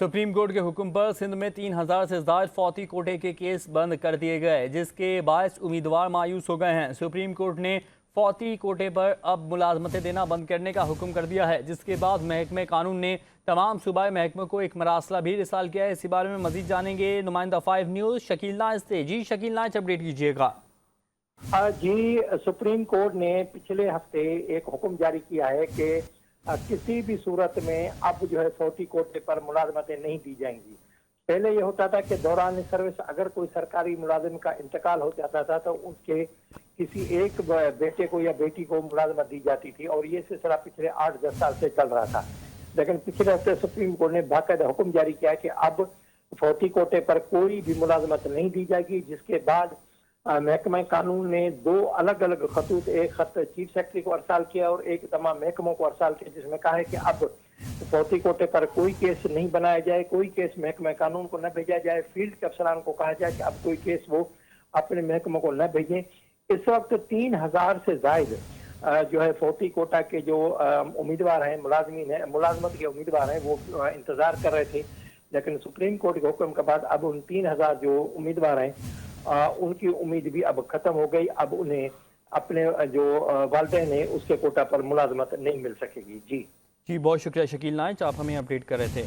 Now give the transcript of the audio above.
Supreme court के हुक्म पर सिंध में 3000 से ज़ायद फौती कोटे के केस बंद कर दिए गए, जिसके बायस उम्मीदवार मायूस हो गए हैं। सुप्रीम कोर्ट ने फौती कोटे पर अब मुलाजमतें देना बंद करने का हुक्म कर दिया है, जिसके बाद महकमे कानून ने तमाम सूबाई महकमों को एक मरासला भी इरसाल किया है। इसी बारे में मजीद जानेंगे नुमाइंदा 5 न्यूज़ शकील नाइच से। जी शकील नाइच, अपडेट कीजिएगा। जी, सुप्रीम कोर्ट ने पिछले हफ्ते एक हुक्म जारी किया है कि किसी भी सूरत में अब जो है फौती कोटे पर मुलाजमतें नहीं दी जाएंगी। पहले ये होता था कि दौरान सर्विस अगर कोई सरकारी मुलाजिम का इंतकाल हो जाता था तो उसके किसी एक बेटे को या बेटी को मुलाजमत दी जाती थी, और ये सिलसिला पिछले 8-10 साल से चल रहा था। लेकिन पिछले हफ्ते सुप्रीम कोर्ट ने बाकायदा हुक्म जारी किया कि अब फौती कोटे पर कोई भी मुलाजमत नहीं दी जाएगी, जिसके बाद महकमा कानून ने 2 अलग अलग खतूत, एक खत चीफ सेक्रेटरी को अरसाल किया और एक तमाम महकमों को अरसाल किया, जिसमें कहा है कि अब फौती कोटे पर कोई केस नहीं बनाया जाए, कोई केस महकमा कानून को न भेजा जाए। फील्ड के अफसरान को कहा जाए कि अब कोई केस वो अपने महकमों को न भेजें। इस वक्त 3000 से जायद जो है फौती कोटा के जो उम्मीदवार हैं, मुलाजमत के उम्मीदवार हैं, वो इंतजार कर रहे थे। लेकिन सुप्रीम कोर्ट के हुक्म के बाद अब उन 3000 जो उम्मीदवार हैं उनकी उम्मीद भी अब खत्म हो गई। अब उन्हें अपने जो वालिदैन है उसके कोटा पर मुलाजमत नहीं मिल सकेगी। जी, बहुत शुक्रिया शकील नाइच, आप हमें अपडेट कर रहे थे।